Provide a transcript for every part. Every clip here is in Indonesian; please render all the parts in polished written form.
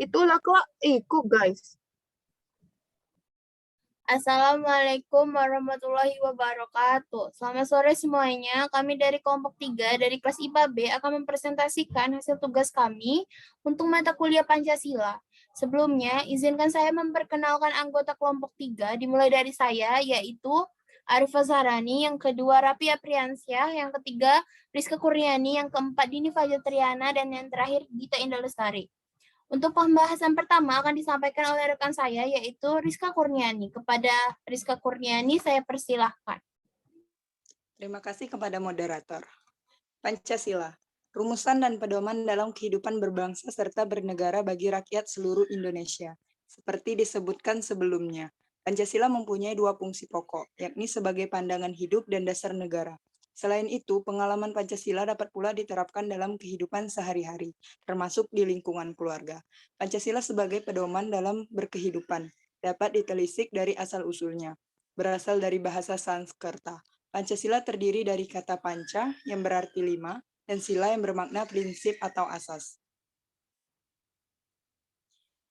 Itulah kok ikut guys. Assalamualaikum warahmatullahi wabarakatuh. Selamat sore semuanya. Kami dari kelompok 3 dari kelas IPA B akan mempresentasikan hasil tugas kami untuk mata kuliah Pancasila. Sebelumnya, izinkan saya memperkenalkan anggota kelompok 3 dimulai dari saya, yaitu Arifah Zahrani, yang kedua Rapi Apriansyah, yang ketiga Rizka Kurniani, yang keempat Dini Fajatriana, dan yang terakhir Gita Indah Lestari. Untuk pembahasan pertama akan disampaikan oleh rekan saya, yaitu Rizka Kurniani. Kepada Rizka Kurniani, saya persilahkan. Terima kasih kepada moderator. Pancasila, rumusan dan pedoman dalam kehidupan berbangsa serta bernegara bagi rakyat seluruh Indonesia. Seperti disebutkan sebelumnya, Pancasila mempunyai dua fungsi pokok, yakni sebagai pandangan hidup dan dasar negara. Selain itu, pengalaman Pancasila dapat pula diterapkan dalam kehidupan sehari-hari, termasuk di lingkungan keluarga. Pancasila sebagai pedoman dalam berkehidupan dapat ditelisik dari asal-usulnya. Berasal dari bahasa Sanskerta. Pancasila terdiri dari kata panca yang berarti 5 dan sila yang bermakna prinsip atau asas.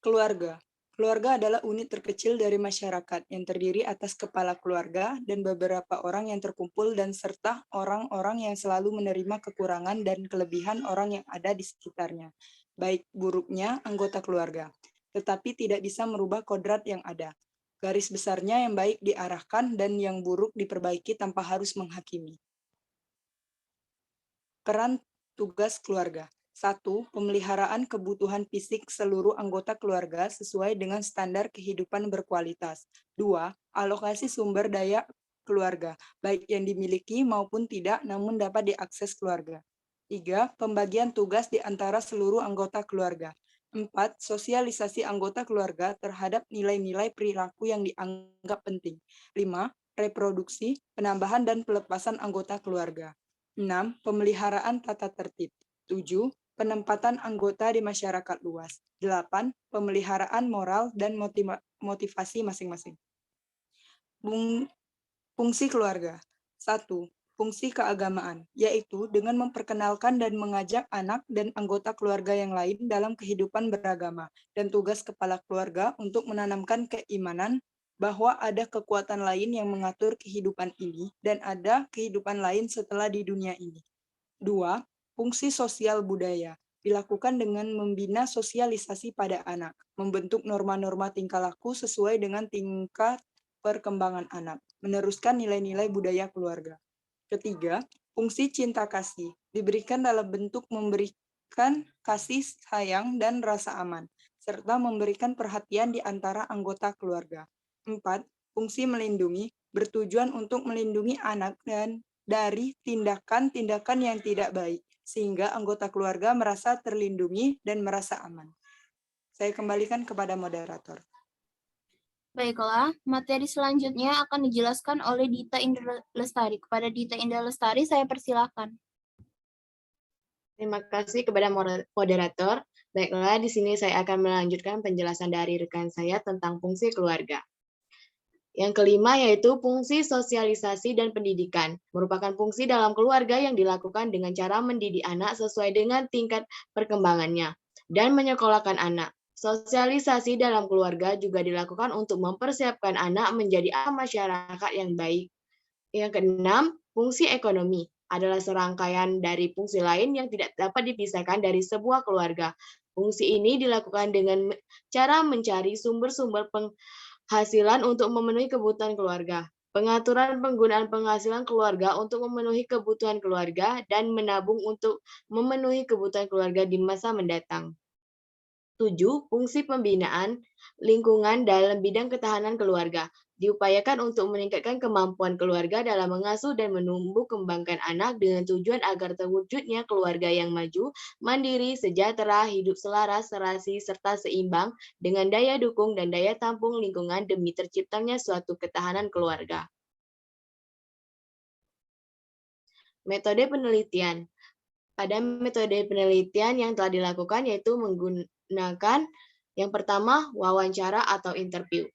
Keluarga. Keluarga adalah unit terkecil dari masyarakat yang terdiri atas kepala keluarga dan beberapa orang yang terkumpul dan serta orang-orang yang selalu menerima kekurangan dan kelebihan orang yang ada di sekitarnya, baik buruknya anggota keluarga, tetapi tidak bisa merubah kodrat yang ada. Garis besarnya yang baik diarahkan dan yang buruk diperbaiki tanpa harus menghakimi. Peran tugas keluarga. 1. Pemeliharaan kebutuhan fisik seluruh anggota keluarga sesuai dengan standar kehidupan berkualitas. 2. Alokasi sumber daya keluarga, baik yang dimiliki maupun tidak namun dapat diakses keluarga. 3. Pembagian tugas di antara seluruh anggota keluarga. 4. Sosialisasi anggota keluarga terhadap nilai-nilai perilaku yang dianggap penting. 5. Reproduksi, penambahan dan pelepasan anggota keluarga. 6. Pemeliharaan tata tertib. 7. Penempatan anggota di masyarakat luas. 8. Pemeliharaan moral dan motivasi masing-masing. Fungsi keluarga. 1. Fungsi keagamaan, yaitu dengan memperkenalkan dan mengajak anak dan anggota keluarga yang lain dalam kehidupan beragama, dan tugas kepala keluarga untuk menanamkan keimanan bahwa ada kekuatan lain yang mengatur kehidupan ini dan ada kehidupan lain setelah di dunia ini. 2. Fungsi sosial budaya, dilakukan dengan membina sosialisasi pada anak, membentuk norma-norma tingkah laku sesuai dengan tingkat perkembangan anak, meneruskan nilai-nilai budaya keluarga. Ketiga, fungsi cinta kasih, diberikan dalam bentuk memberikan kasih sayang dan rasa aman, serta memberikan perhatian di antara anggota keluarga. 4. Fungsi melindungi, bertujuan untuk melindungi anak dan dari tindakan-tindakan yang tidak baik, sehingga anggota keluarga merasa terlindungi dan merasa aman. Saya kembalikan kepada moderator. Baiklah, materi selanjutnya akan dijelaskan oleh Dita Indah Lestari. Kepada Dita Indah Lestari, saya persilahkan. Terima kasih kepada moderator. Baiklah, di sini saya akan melanjutkan penjelasan dari rekan saya tentang fungsi keluarga. Yang kelima yaitu fungsi sosialisasi dan pendidikan, merupakan fungsi dalam keluarga yang dilakukan dengan cara mendidik anak sesuai dengan tingkat perkembangannya dan menyekolahkan anak. Sosialisasi dalam keluarga juga dilakukan untuk mempersiapkan anak menjadi masyarakat yang baik. Yang keenam, fungsi ekonomi adalah serangkaian dari fungsi lain yang tidak dapat dipisahkan dari sebuah keluarga. Fungsi ini dilakukan dengan cara mencari sumber-sumber penghasilan untuk memenuhi kebutuhan keluarga, pengaturan penggunaan penghasilan keluarga untuk memenuhi kebutuhan keluarga, dan menabung untuk memenuhi kebutuhan keluarga di masa mendatang. 7. Fungsi pembinaan lingkungan dalam bidang ketahanan keluarga diupayakan untuk meningkatkan kemampuan keluarga dalam mengasuh dan menumbuh kembangkan anak dengan tujuan agar terwujudnya keluarga yang maju, mandiri, sejahtera, hidup selaras, serasi, serta seimbang dengan daya dukung dan daya tampung lingkungan demi terciptanya suatu ketahanan keluarga. Metode penelitian. Pada metode penelitian yang telah dilakukan yaitu menggunakan yang pertama wawancara atau interview.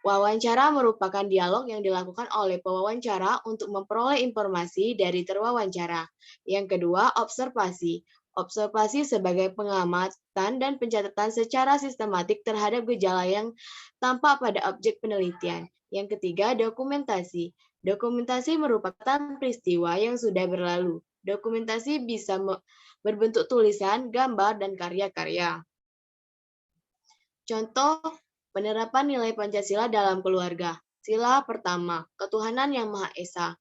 Wawancara merupakan dialog yang dilakukan oleh pewawancara untuk memperoleh informasi dari terwawancara. Yang kedua, observasi. Observasi sebagai pengamatan dan pencatatan secara sistematik terhadap gejala yang tampak pada objek penelitian. Yang ketiga, dokumentasi. Dokumentasi merupakan peristiwa yang sudah berlalu. Dokumentasi bisa berbentuk tulisan, gambar, dan karya-karya. Contoh penerapan nilai Pancasila dalam keluarga. Sila pertama, ketuhanan yang Maha Esa.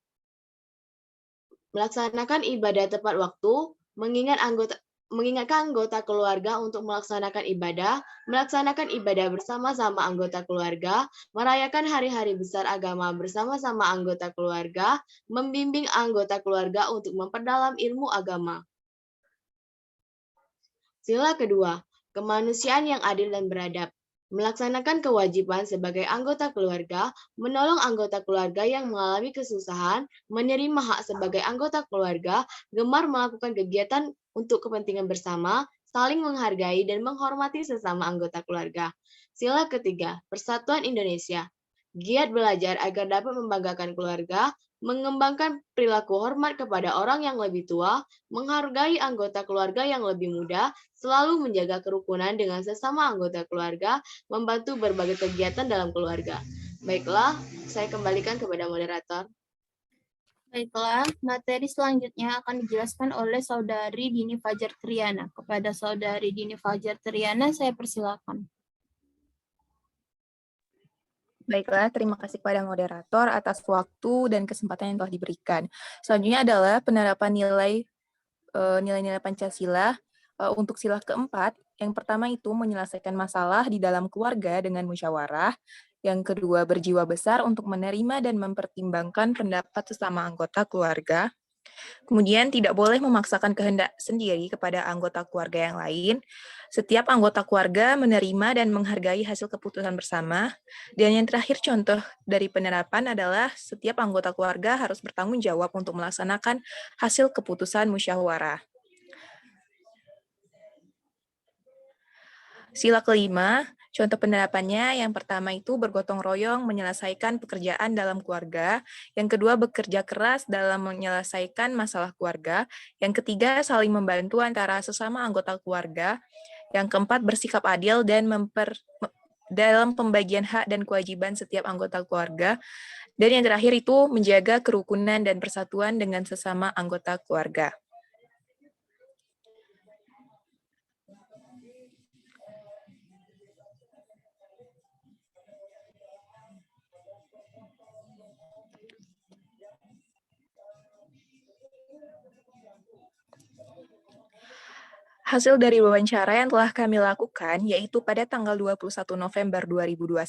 Melaksanakan ibadah tepat waktu, mengingatkan anggota keluarga untuk melaksanakan ibadah bersama-sama anggota keluarga, merayakan hari-hari besar agama bersama-sama anggota keluarga, membimbing anggota keluarga untuk memperdalam ilmu agama. Sila kedua, kemanusiaan yang adil dan beradab. Melaksanakan kewajiban sebagai anggota keluarga, menolong anggota keluarga yang mengalami kesusahan, menerima hak sebagai anggota keluarga, gemar melakukan kegiatan untuk kepentingan bersama, saling menghargai dan menghormati sesama anggota keluarga. Sila ketiga, Persatuan Indonesia. Giat belajar agar dapat membanggakan keluarga, mengembangkan perilaku hormat kepada orang yang lebih tua, menghargai anggota keluarga yang lebih muda, selalu menjaga kerukunan dengan sesama anggota keluarga, membantu berbagai kegiatan dalam keluarga. Baiklah, saya kembalikan kepada moderator. Baiklah, materi selanjutnya akan dijelaskan oleh Saudari Dini Fajar Triana. Kepada Saudari Dini Fajar Triana, saya persilakan. Baiklah, terima kasih kepada moderator atas waktu dan kesempatan yang telah diberikan. Selanjutnya adalah penerapan nilai-nilai Pancasila untuk sila keempat. Yang pertama itu menyelesaikan masalah di dalam keluarga dengan musyawarah. Yang kedua, berjiwa besar untuk menerima dan mempertimbangkan pendapat sesama anggota keluarga. Kemudian, tidak boleh memaksakan kehendak sendiri kepada anggota keluarga yang lain. Setiap anggota keluarga menerima dan menghargai hasil keputusan bersama. Dan yang terakhir, contoh dari penerapan adalah setiap anggota keluarga harus bertanggung jawab untuk melaksanakan hasil keputusan musyawarah. Sila kelima, contoh penerapannya yang pertama itu bergotong royong menyelesaikan pekerjaan dalam keluarga, yang kedua bekerja keras dalam menyelesaikan masalah keluarga, yang ketiga saling membantu antara sesama anggota keluarga, yang keempat bersikap adil dan dalam pembagian hak dan kewajiban setiap anggota keluarga, dan yang terakhir itu menjaga kerukunan dan persatuan dengan sesama anggota keluarga. Hasil dari wawancara yang telah kami lakukan, yaitu pada tanggal 21 November 2021,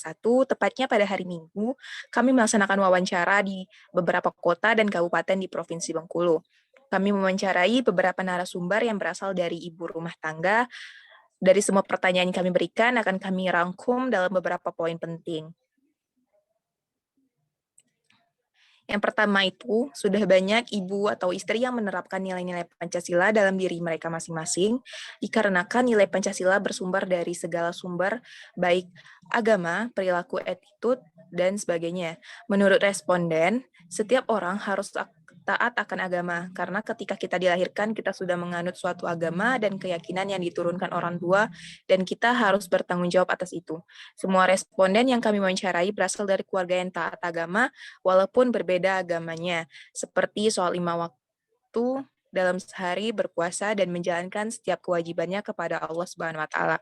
tepatnya pada hari Minggu, kami melaksanakan wawancara di beberapa kota dan kabupaten di Provinsi Bengkulu. Kami mewawancarai beberapa narasumber yang berasal dari ibu rumah tangga. Dari semua pertanyaan yang kami berikan, akan kami rangkum dalam beberapa poin penting. Yang pertama itu, sudah banyak ibu atau istri yang menerapkan nilai-nilai Pancasila dalam diri mereka masing-masing, dikarenakan nilai Pancasila bersumber dari segala sumber, baik agama, perilaku, attitude, dan sebagainya. Menurut responden, setiap orang harus taat akan agama, karena ketika kita dilahirkan, kita sudah menganut suatu agama dan keyakinan yang diturunkan orang tua, dan kita harus bertanggung jawab atas itu. Semua responden yang kami wawancarai berasal dari keluarga yang taat agama, walaupun berbeda agamanya, seperti soal 5 waktu dalam sehari, berpuasa, dan menjalankan setiap kewajibannya kepada Allah Subhanahu wa Ta'ala.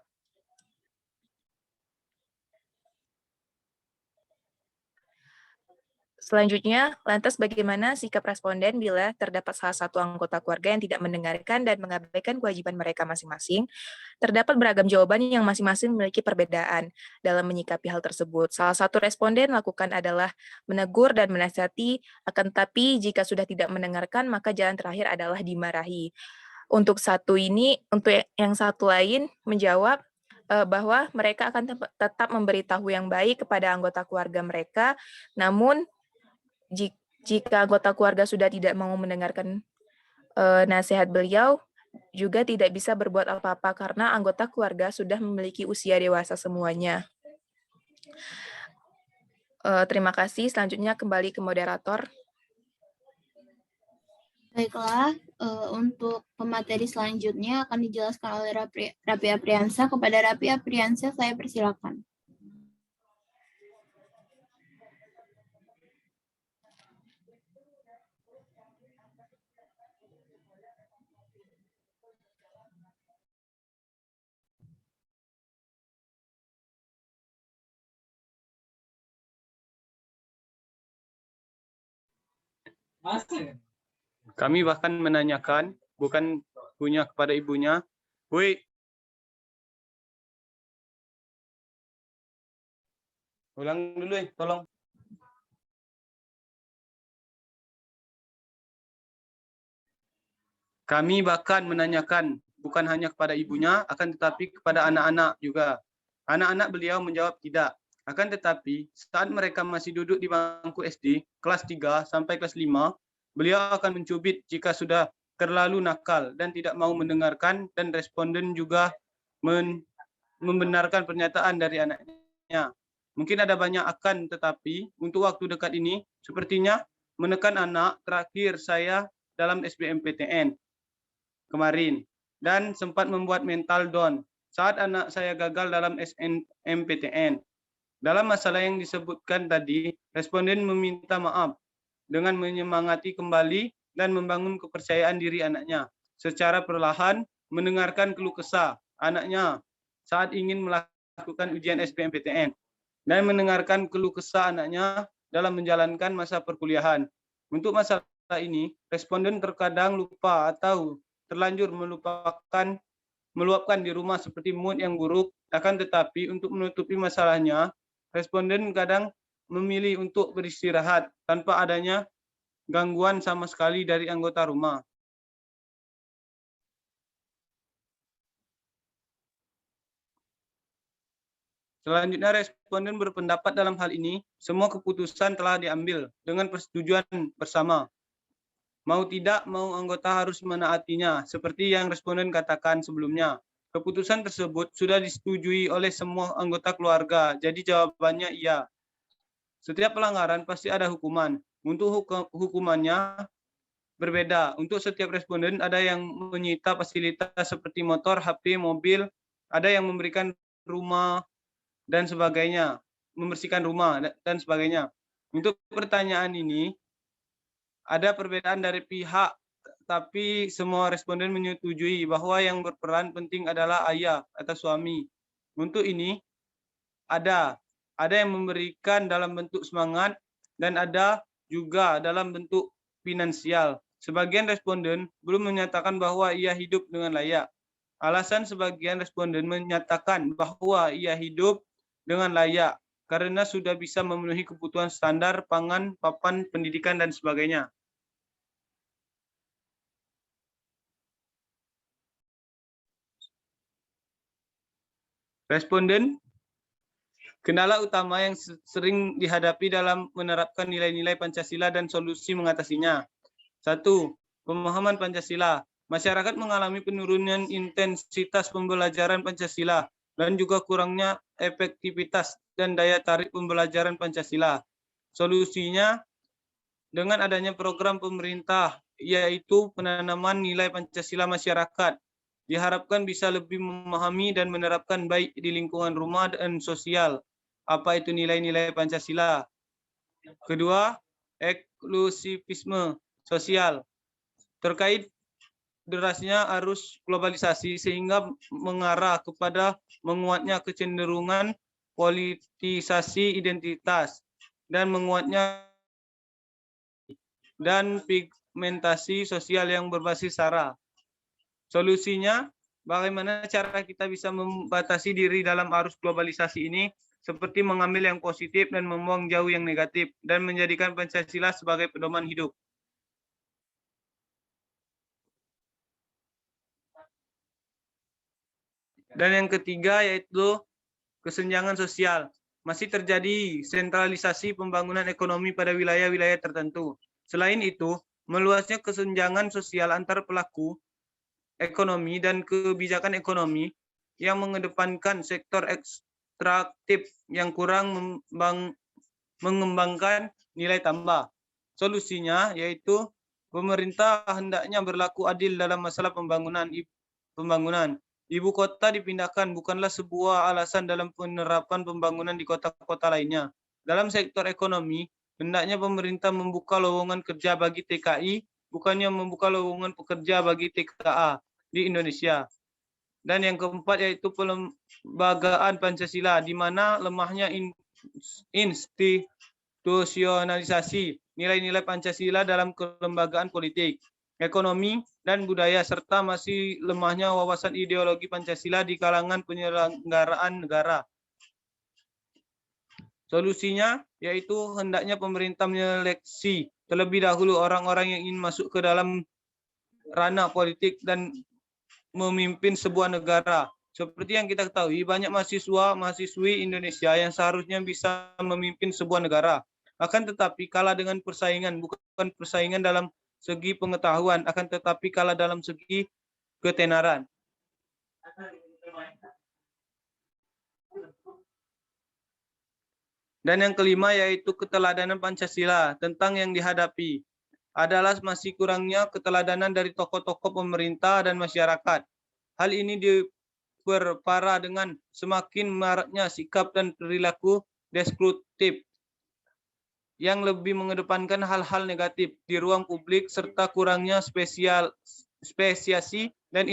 Selanjutnya, lantas bagaimana sikap responden bila terdapat salah satu anggota keluarga yang tidak mendengarkan dan mengabaikan kewajiban mereka masing-masing? Terdapat beragam jawaban yang masing-masing memiliki perbedaan dalam menyikapi hal tersebut. Salah satu responden lakukan adalah menegur dan menasihati, akan tetapi jika sudah tidak mendengarkan, maka jalan terakhir adalah dimarahi. Untuk yang satu lain menjawab bahwa mereka akan tetap memberitahu yang baik kepada anggota keluarga mereka, namun jika anggota keluarga sudah tidak mau mendengarkan nasihat beliau, juga tidak bisa berbuat apa-apa karena anggota keluarga sudah memiliki usia dewasa semuanya. Terima kasih. Selanjutnya kembali ke moderator. Baiklah, untuk pemateri selanjutnya akan dijelaskan oleh Raffi Apriansyah. Kepada Raffi Apriansyah, saya persilakan. Kami bahkan menanyakan, bukan punya kepada ibunya, "Woi, ulang dulu tolong." Kami bahkan menanyakan, bukan hanya kepada ibunya, akan tetapi kepada anak-anak juga. Anak-anak beliau menjawab tidak. Akan tetapi, saat mereka masih duduk di bangku SD, kelas 3 sampai kelas 5, beliau akan mencubit jika sudah terlalu nakal dan tidak mau mendengarkan, dan responden juga membenarkan pernyataan dari anaknya. Mungkin ada banyak akan tetapi, untuk waktu dekat ini, sepertinya menekan anak terakhir saya dalam SBMPTN kemarin, dan sempat membuat mental down saat anak saya gagal dalam SNMPTN. Dalam masalah yang disebutkan tadi, responden meminta maaf dengan menyemangati kembali dan membangun kepercayaan diri anaknya secara perlahan, mendengarkan keluh kesah anaknya saat ingin melakukan ujian SBMPTN, dan mendengarkan keluh kesah anaknya dalam menjalankan masa perkuliahan. Untuk masalah ini, responden terkadang lupa atau terlanjur meluapkan di rumah seperti mood yang buruk. Akan tetapi untuk menutupi masalahnya, responden kadang memilih untuk beristirahat tanpa adanya gangguan sama sekali dari anggota rumah. Selanjutnya, responden berpendapat dalam hal ini, semua keputusan telah diambil dengan persetujuan bersama. Mau tidak, mau anggota harus menaatinya, seperti yang responden katakan sebelumnya. Keputusan tersebut sudah disetujui oleh semua anggota keluarga, jadi jawabannya iya. Setiap pelanggaran pasti ada hukuman. Untuk hukumannya berbeda. Untuk setiap responden ada yang menyita fasilitas seperti motor, HP, mobil, ada yang memberikan rumah dan sebagainya, membersihkan rumah dan sebagainya. Untuk pertanyaan ini, ada perbedaan dari pihak, tapi semua responden menyetujui bahwa yang berperan penting adalah ayah atau suami. Untuk ini, ada yang memberikan dalam bentuk semangat dan ada juga dalam bentuk finansial. Sebagian responden belum menyatakan bahwa ia hidup dengan layak. Alasan sebagian responden menyatakan bahwa ia hidup dengan layak karena sudah bisa memenuhi kebutuhan standar pangan, papan, pendidikan, dan sebagainya. Responden, kendala utama yang sering dihadapi dalam menerapkan nilai-nilai Pancasila dan solusi mengatasinya. 1. Pemahaman Pancasila. Masyarakat mengalami penurunan intensitas pembelajaran Pancasila dan juga kurangnya efektivitas dan daya tarik pembelajaran Pancasila. Solusinya dengan adanya program pemerintah, yaitu penanaman nilai Pancasila masyarakat. Diharapkan bisa lebih memahami dan menerapkan baik di lingkungan rumah dan sosial. Apa itu nilai-nilai Pancasila? Kedua, eksklusivisme sosial. Terkait derasnya arus globalisasi sehingga mengarah kepada menguatnya kecenderungan politisasi identitas dan menguatnya dan pigmentasi sosial yang berbasis sara. Solusinya, bagaimana cara kita bisa membatasi diri dalam arus globalisasi ini, seperti mengambil yang positif dan membuang jauh yang negatif, dan menjadikan Pancasila sebagai pedoman hidup. Dan yang ketiga yaitu kesenjangan sosial. Masih terjadi sentralisasi pembangunan ekonomi pada wilayah-wilayah tertentu. Selain itu, meluasnya kesenjangan sosial antar pelaku ekonomi dan kebijakan ekonomi yang mengedepankan sektor ekstraktif yang kurang mengembangkan nilai tambah. Solusinya yaitu Pemerintah hendaknya berlaku adil dalam masalah pembangunan. Ibu kota dipindahkan bukanlah sebuah alasan dalam penerapan pembangunan di kota-kota lainnya. Dalam sektor ekonomi, hendaknya pemerintah membuka lowongan kerja bagi TKI, bukannya membuka lowongan pekerja bagi TKA di Indonesia. Dan yang keempat yaitu pelembagaan Pancasila, di mana lemahnya institusionalisasi nilai-nilai Pancasila dalam kelembagaan politik, ekonomi, dan budaya, serta masih lemahnya wawasan ideologi Pancasila di kalangan penyelenggaraan negara. Solusinya yaitu hendaknya pemerintah menyeleksi terlebih dahulu orang-orang yang ingin masuk ke dalam ranah politik dan memimpin sebuah negara. Seperti yang kita ketahui, banyak mahasiswi Indonesia yang seharusnya bisa memimpin sebuah negara. Akan tetapi kalah dengan persaingan, bukan persaingan dalam segi pengetahuan, akan tetapi kalah dalam segi ketenaran. Dan yang kelima yaitu keteladanan Pancasila. Tentang yang dihadapi adalah masih kurangnya keteladanan dari tokoh-tokoh pemerintah dan masyarakat. Hal ini diperparah dengan semakin maraknya sikap dan perilaku destruktif yang lebih mengedepankan hal-hal negatif di ruang publik serta kurangnya spesiasi dan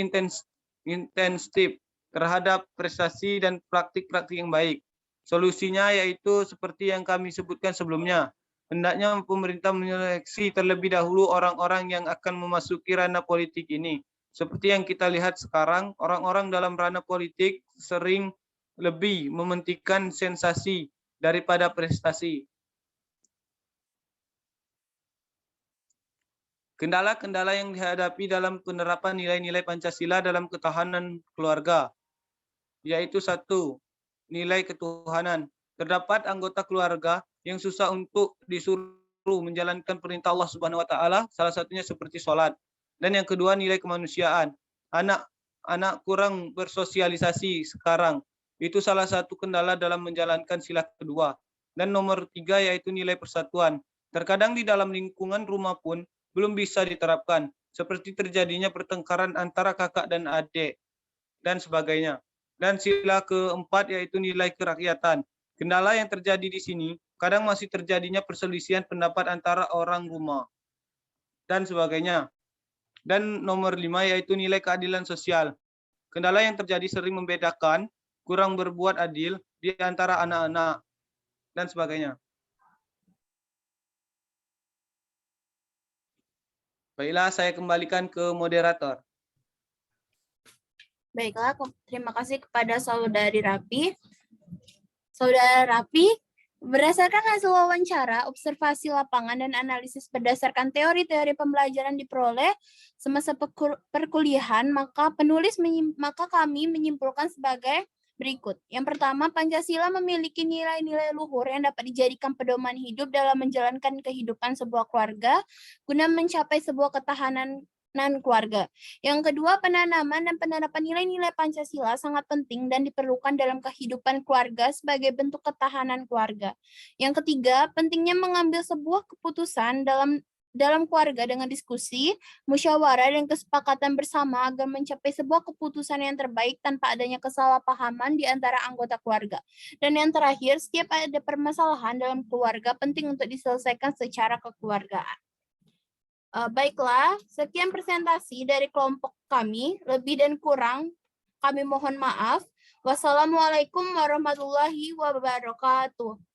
intensif terhadap prestasi dan praktik-praktik yang baik. Solusinya yaitu seperti yang kami sebutkan sebelumnya. Hendaknya pemerintah menyeleksi terlebih dahulu orang-orang yang akan memasuki ranah politik ini. Seperti yang kita lihat sekarang, orang-orang dalam ranah politik sering lebih mementingkan sensasi daripada prestasi. Kendala-kendala yang dihadapi dalam penerapan nilai-nilai Pancasila dalam ketahanan keluarga, yaitu 1. Nilai ketuhanan. Terdapat anggota keluarga yang susah untuk disuruh menjalankan perintah Allah Subhanahu wa taala, salah satunya seperti sholat. Dan yang kedua, nilai kemanusiaan. Anak kurang bersosialisasi sekarang. Itu salah satu kendala dalam menjalankan sila kedua. Dan nomor 3 yaitu nilai persatuan. Terkadang di dalam lingkungan rumah pun belum bisa diterapkan, seperti terjadinya pertengkaran antara kakak dan adik, dan sebagainya. Dan sila keempat yaitu nilai kerakyatan. Kendala yang terjadi di sini, kadang masih terjadinya perselisihan pendapat antara orang rumah, dan sebagainya. Dan nomor 5 yaitu nilai keadilan sosial. Kendala yang terjadi sering membedakan, kurang berbuat adil di antara anak-anak, dan sebagainya. Baiklah, saya kembalikan ke moderator. Baiklah, terima kasih kepada Saudari Rapi. Saudara Rapi, berdasarkan hasil wawancara, observasi lapangan, dan analisis berdasarkan teori-teori pembelajaran diperoleh semasa perkuliahan, maka kami menyimpulkan sebagai berikut. Yang pertama, Pancasila memiliki nilai-nilai luhur yang dapat dijadikan pedoman hidup dalam menjalankan kehidupan sebuah keluarga guna mencapai sebuah ketahanan keluarga. Yang kedua, penanaman dan penerapan nilai-nilai Pancasila sangat penting dan diperlukan dalam kehidupan keluarga sebagai bentuk ketahanan keluarga. Yang ketiga, pentingnya mengambil sebuah keputusan dalam keluarga dengan diskusi, musyawarah, dan kesepakatan bersama agar mencapai sebuah keputusan yang terbaik tanpa adanya kesalahpahaman di antara anggota keluarga. Dan yang terakhir, setiap ada permasalahan dalam keluarga penting untuk diselesaikan secara kekeluargaan. Baiklah, sekian presentasi dari kelompok kami. Lebih dan kurang kami mohon maaf. Wassalamualaikum warahmatullahi wabarakatuh.